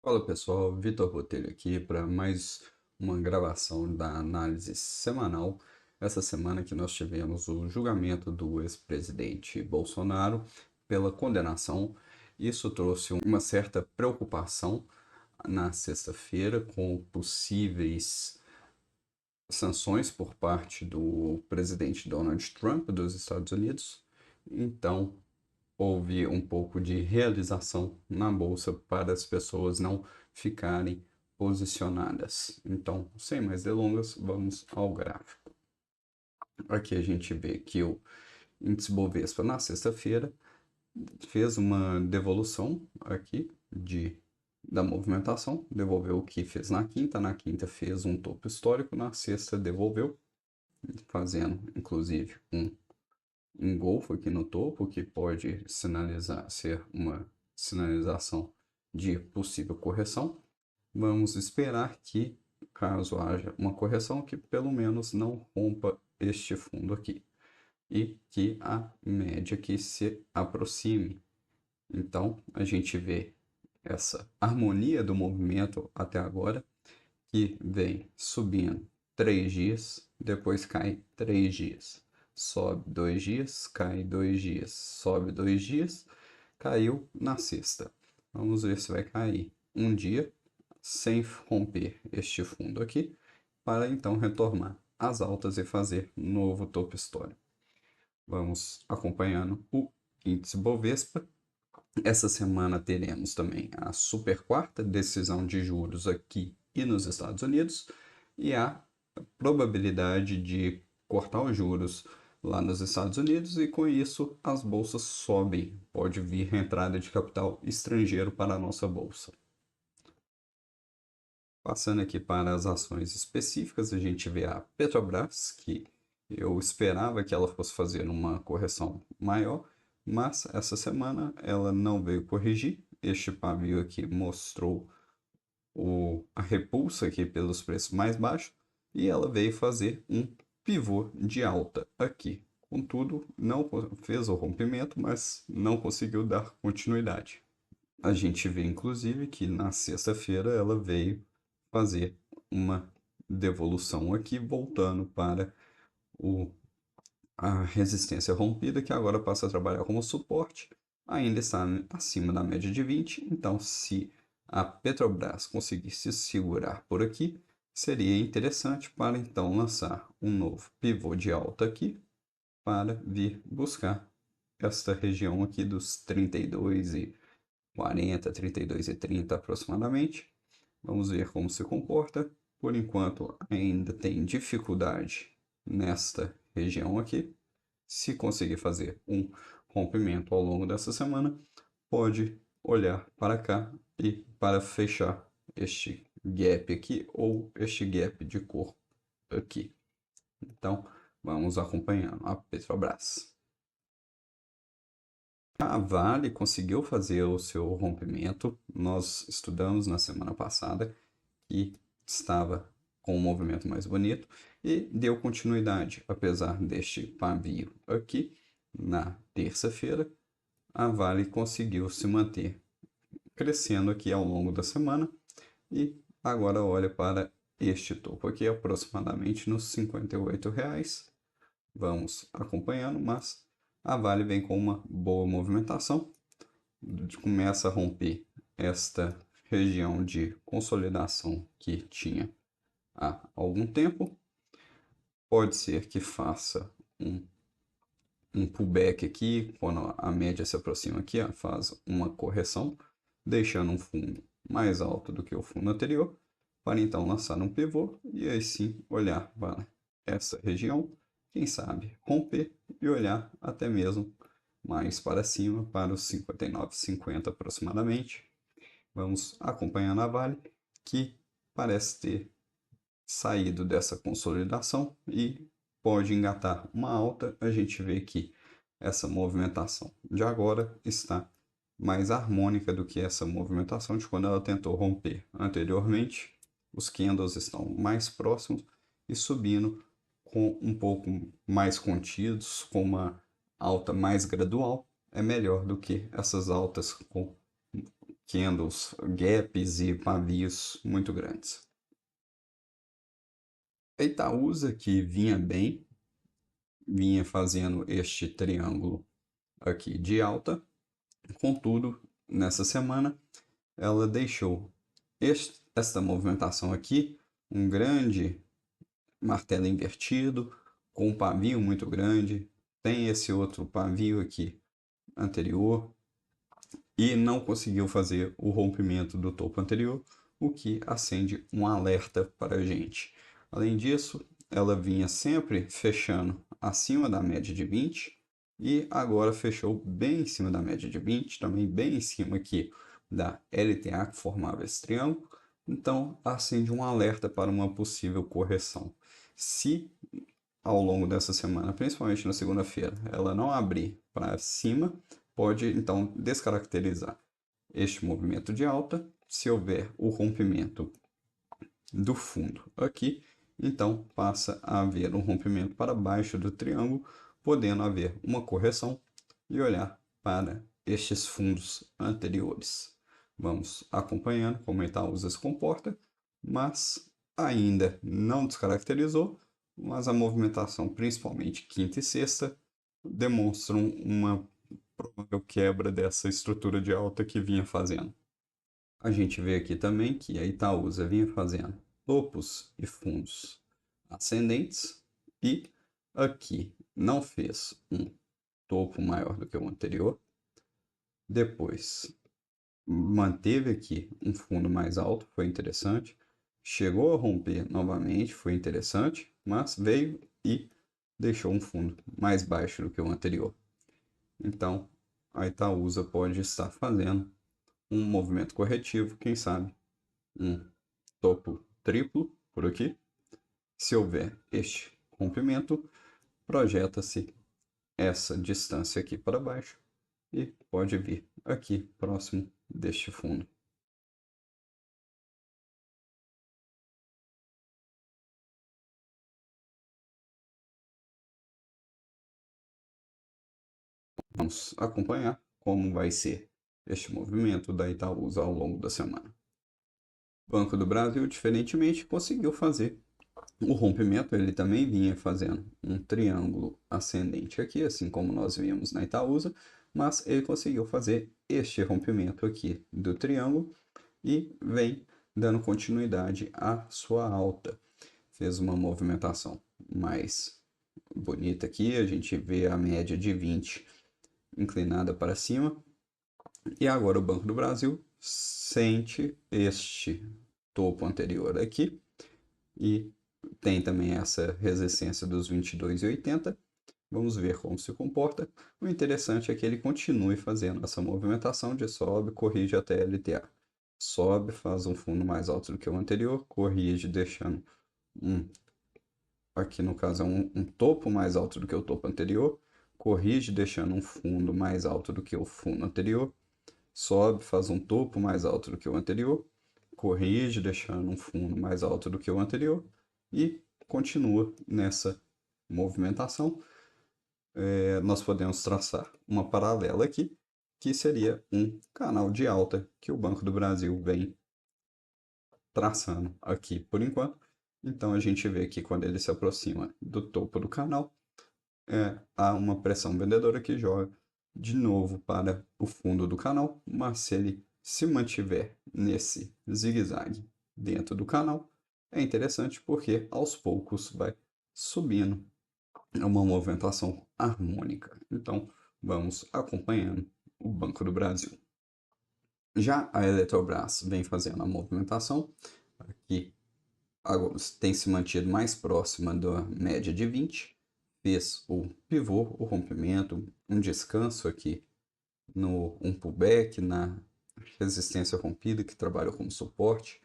Fala pessoal, Vitor Botelho aqui para mais uma gravação da análise semanal. Essa semana que nós tivemos o julgamento do ex-presidente Bolsonaro pela condenação. Isso trouxe uma certa preocupação na sexta-feira com possíveis sanções por parte do presidente Donald Trump dos Estados Unidos. Então, houve um pouco de realização na bolsa para as pessoas não ficarem posicionadas. Então, sem mais delongas, vamos ao gráfico. Aqui a gente vê que o índice Bovespa na sexta-feira fez uma devolução aqui da movimentação, devolveu o que fez na quinta fez um topo histórico, na sexta devolveu, fazendo inclusive um engolfo aqui no topo, que pode sinalizar ser uma sinalização de possível correção. Vamos esperar que, caso haja uma correção, que pelo menos não rompa este fundo aqui e que a média aqui se aproxime. Então, a gente vê essa harmonia do movimento até agora, que vem subindo 3 dias, depois cai 3 dias, sobe 2 dias, cai 2 dias, sobe 2 dias, caiu na sexta. Vamos ver se vai cair um dia sem romper este fundo aqui, para então retornar às altas e fazer novo topo histórico. Vamos acompanhando o índice Bovespa. Essa semana teremos também a super quarta decisão de juros aqui e nos Estados Unidos e a probabilidade de cortar os juros lá nos Estados Unidos e com isso as bolsas sobem. Pode vir entrada de capital estrangeiro para a nossa bolsa. Passando aqui para as ações específicas, a gente vê a Petrobras, que eu esperava que ela fosse fazer uma correção maior, mas essa semana ela não veio corrigir. Este pavio aqui mostrou a repulsa aqui pelos preços mais baixos e ela veio fazer um pivô de alta aqui. Contudo, não fez o rompimento, mas não conseguiu dar continuidade. A gente vê inclusive que na sexta-feira ela veio fazer uma devolução aqui, voltando para o, a resistência rompida, que agora passa a trabalhar como suporte, ainda está acima da média de 20, então se a Petrobras conseguir se segurar por aqui, seria interessante para então lançar um novo pivô de alta aqui, para vir buscar esta região aqui dos 32,40, 32,30 aproximadamente. Vamos ver como se comporta. Por enquanto, ainda tem dificuldade nesta região aqui. Se conseguir fazer um rompimento ao longo dessa semana, pode olhar para cá e para fechar este gap aqui ou este gap de cor aqui. Então, vamos acompanhando a Petrobras. A Vale conseguiu fazer o seu rompimento. Nós estudamos na semana passada que estava com um movimento mais bonito e deu continuidade, apesar deste pavio aqui na terça-feira. A Vale conseguiu se manter crescendo aqui ao longo da semana e agora olha para este topo aqui, aproximadamente nos R$ 58. Vamos acompanhando, mas a Vale vem com uma boa movimentação, começa a romper esta região de consolidação que tinha há algum tempo. Pode ser que faça um pullback aqui, quando a média se aproxima aqui, ó, faz uma correção, deixando um fundo mais alto do que o fundo anterior, para então lançar um pivô e aí sim olhar para essa região, quem sabe romper e olhar até mesmo mais para cima, para os 59,50 aproximadamente. Vamos acompanhando a Vale, que parece ter saído dessa consolidação e pode engatar uma alta. A gente vê que essa movimentação de agora está mais harmônica do que essa movimentação de quando ela tentou romper anteriormente. Os candles estão mais próximos e subindo com um pouco mais contidos, com uma alta mais gradual, é melhor do que essas altas com candles, gaps e pavios muito grandes. A Itaúsa, que vinha bem, vinha fazendo este triângulo aqui de alta, contudo, nessa semana, ela deixou esta movimentação aqui, um grande martelo invertido, com um pavio muito grande, tem esse outro pavio aqui anterior, e não conseguiu fazer o rompimento do topo anterior, o que acende um alerta para a gente. Além disso, ela vinha sempre fechando acima da média de 20 e agora fechou bem em cima da média de 20, também bem em cima aqui da LTA que formava esse triângulo. Então, acende um alerta para uma possível correção. Se ao longo dessa semana, principalmente na segunda-feira, ela não abrir para cima, pode então descaracterizar este movimento de alta. Se houver o rompimento do fundo aqui, então passa a haver um rompimento para baixo do triângulo, podendo haver uma correção e olhar para estes fundos anteriores. Vamos acompanhando como a Itaúsa se comporta, mas ainda não descaracterizou, mas a movimentação, principalmente quinta e sexta, demonstram uma provável quebra dessa estrutura de alta que vinha fazendo. A gente vê aqui também que a Itaúsa vinha fazendo topos e fundos ascendentes e aqui não fez um topo maior do que o anterior. Depois manteve aqui um fundo mais alto, foi interessante. Chegou a romper novamente, foi interessante, mas veio e deixou um fundo mais baixo do que o anterior. Então, a Itaúsa pode estar fazendo um movimento corretivo, quem sabe um topo triplo por aqui. Se houver este rompimento, projeta-se essa distância aqui para baixo e pode vir aqui próximo deste fundo. Vamos acompanhar como vai ser este movimento da Itaúsa ao longo da semana. O Banco do Brasil, diferentemente, conseguiu fazer o rompimento. Ele também vinha fazendo um triângulo ascendente aqui, assim como nós vimos na Itaúsa, mas ele conseguiu fazer este rompimento aqui do triângulo e vem dando continuidade à sua alta. Fez uma movimentação mais bonita aqui, a gente vê a média de 20 inclinada para cima. E agora o Banco do Brasil sente este topo anterior aqui e tem também essa resistência dos 22,80. Vamos ver como se comporta. O interessante é que ele continue fazendo essa movimentação de sobe, corrige até LTA. Sobe, faz um fundo mais alto do que o anterior, corrige deixando aqui no caso é um topo mais alto do que o topo anterior, corrige deixando um fundo mais alto do que o fundo anterior, sobe, faz um topo mais alto do que o anterior, corrige deixando um fundo mais alto do que o anterior e continua nessa movimentação. Nós podemos traçar uma paralela aqui, que seria um canal de alta que o Banco do Brasil vem traçando aqui por enquanto. Então a gente vê que quando ele se aproxima do topo do canal, há uma pressão vendedora que joga de novo para o fundo do canal, mas se ele se mantiver nesse zigue-zague dentro do canal, é interessante porque aos poucos vai subindo. É uma movimentação harmônica. Então, vamos acompanhando o Banco do Brasil. Já a Eletrobras vem fazendo a movimentação, aqui agora tem se mantido mais próxima da média de 20, fez o pivô, o rompimento, um descanso aqui no um pullback, na resistência rompida que trabalha como suporte,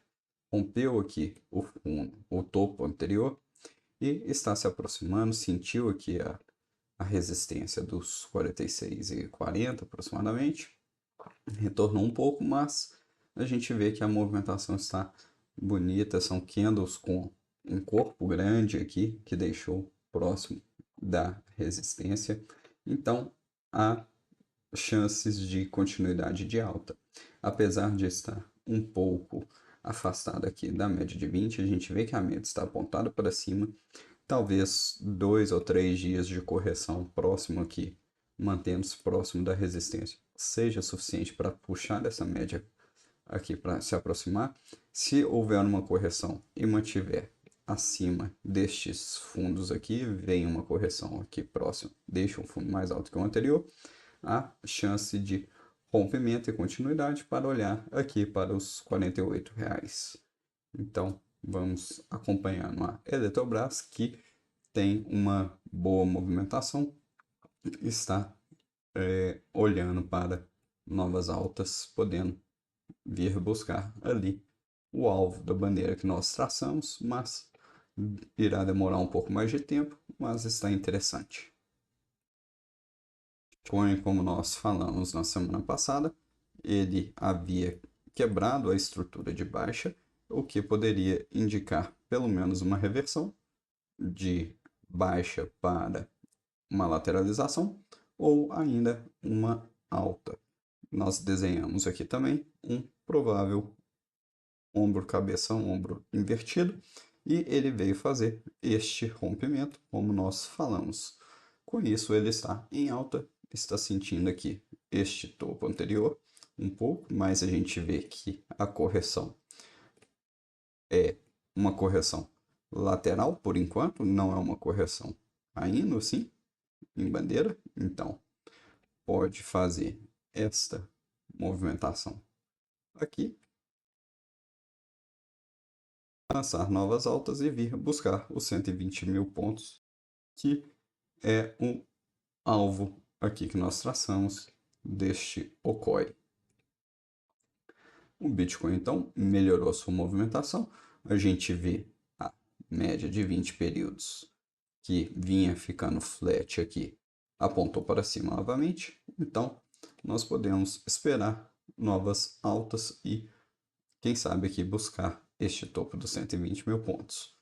rompeu aqui o topo anterior e está se aproximando, sentiu aqui a resistência dos 46,40 aproximadamente, retornou um pouco, mas a gente vê que a movimentação está bonita, são candles com um corpo grande aqui que deixou próximo da resistência. Então, a chances de continuidade de alta. Apesar de estar um pouco afastado aqui da média de 20, a gente vê que a média está apontada para cima. Talvez 2 ou 3 dias de correção próximo aqui, mantendo-se próximo da resistência, seja suficiente para puxar essa média aqui para se aproximar. Se houver uma correção e mantiver acima destes fundos aqui, vem uma correção aqui próximo, deixa um fundo mais alto que o anterior, a chance de rompimento e continuidade para olhar aqui para os R$ 48. Então, vamos acompanhando a Eletrobras, que tem uma boa movimentação, está olhando para novas altas, podendo vir buscar ali o alvo da bandeira que nós traçamos, mas irá demorar um pouco mais de tempo, mas está interessante. Como nós falamos na semana passada, ele havia quebrado a estrutura de baixa, o que poderia indicar pelo menos uma reversão de baixa para uma lateralização ou ainda uma alta. Nós desenhamos aqui também um provável ombro-cabeça, ombro invertido, e ele veio fazer este rompimento, como nós falamos. Com isso, ele está em alta, está sentindo aqui este topo anterior um pouco, mas a gente vê que a correção é uma correção lateral por enquanto, não é uma correção ainda assim em bandeira, então pode fazer esta movimentação aqui, lançar novas altas e vir buscar os 120 mil pontos, que é um alvo aqui que nós traçamos deste OCOI. O Bitcoin então melhorou a sua movimentação, a gente vê a média de 20 períodos que vinha ficando flat aqui, apontou para cima novamente, então nós podemos esperar novas altas e quem sabe aqui buscar este topo dos 120 mil pontos.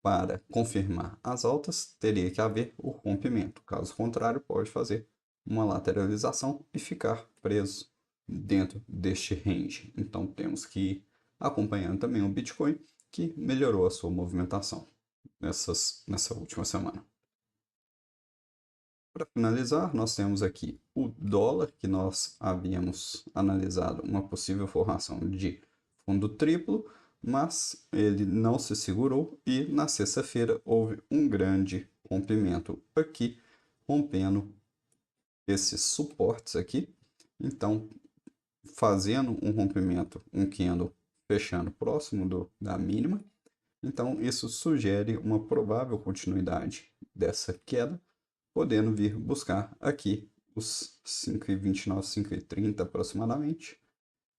Para confirmar as altas, teria que haver o rompimento. Caso contrário, pode fazer uma lateralização e ficar preso dentro deste range. Então, temos que ir acompanhando também o Bitcoin, que melhorou a sua movimentação nessa última semana. Para finalizar, nós temos aqui o dólar, que nós havíamos analisado uma possível formação de fundo triplo, mas ele não se segurou e na sexta-feira houve um grande rompimento aqui, rompendo esses suportes aqui. Então, fazendo um rompimento, um candle fechando próximo da mínima. Então, isso sugere uma provável continuidade dessa queda, podendo vir buscar aqui os 5,29, 5,30 aproximadamente,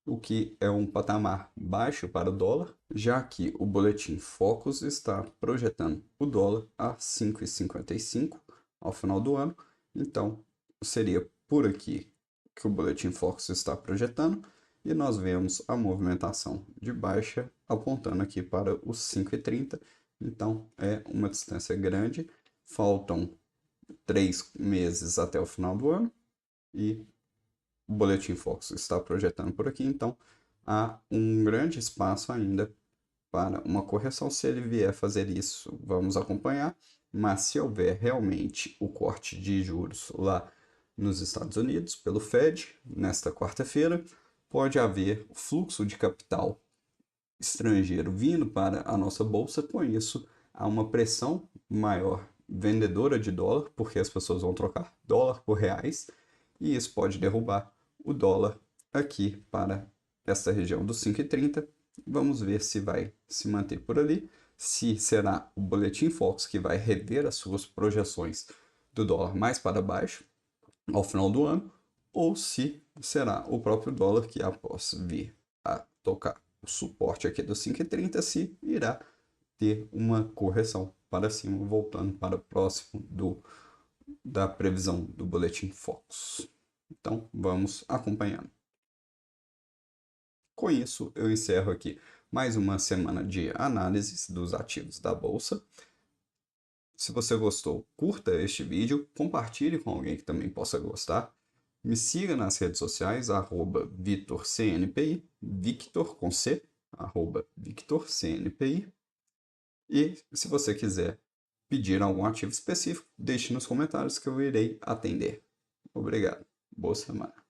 o que é um patamar baixo para o dólar, já que o boletim Focus está projetando o dólar a 5,55 ao final do ano. Então, seria por aqui que o boletim Focus está projetando, e nós vemos a movimentação de baixa apontando aqui para os 5,30. Então, é uma distância grande, faltam 3 meses até o final do ano e o boletim Focus está projetando por aqui, então há um grande espaço ainda para uma correção. Se ele vier fazer isso, vamos acompanhar, mas se houver realmente o corte de juros lá nos Estados Unidos pelo Fed nesta quarta-feira, pode haver fluxo de capital estrangeiro vindo para a nossa bolsa. Com isso, há uma pressão maior vendedora de dólar, porque as pessoas vão trocar dólar por reais, e isso pode derrubar o dólar aqui para essa região dos 5,30. Vamos ver se vai se manter por ali, se será o boletim Focus que vai rever as suas projeções do dólar mais para baixo ao final do ano, ou se será o próprio dólar que, após vir a tocar o suporte aqui dos 5,30, se irá ter uma correção para cima, voltando para próximo da previsão do boletim Focus. Então, vamos acompanhando. Com isso, eu encerro aqui mais uma semana de análise dos ativos da Bolsa. Se você gostou, curta este vídeo, compartilhe com alguém que também possa gostar. Me siga nas redes sociais, @VictorCNPI, Victor com C, @VictorCNPI. E se você quiser pedir algum ativo específico, deixe nos comentários que eu irei atender. Obrigado. Boa semana.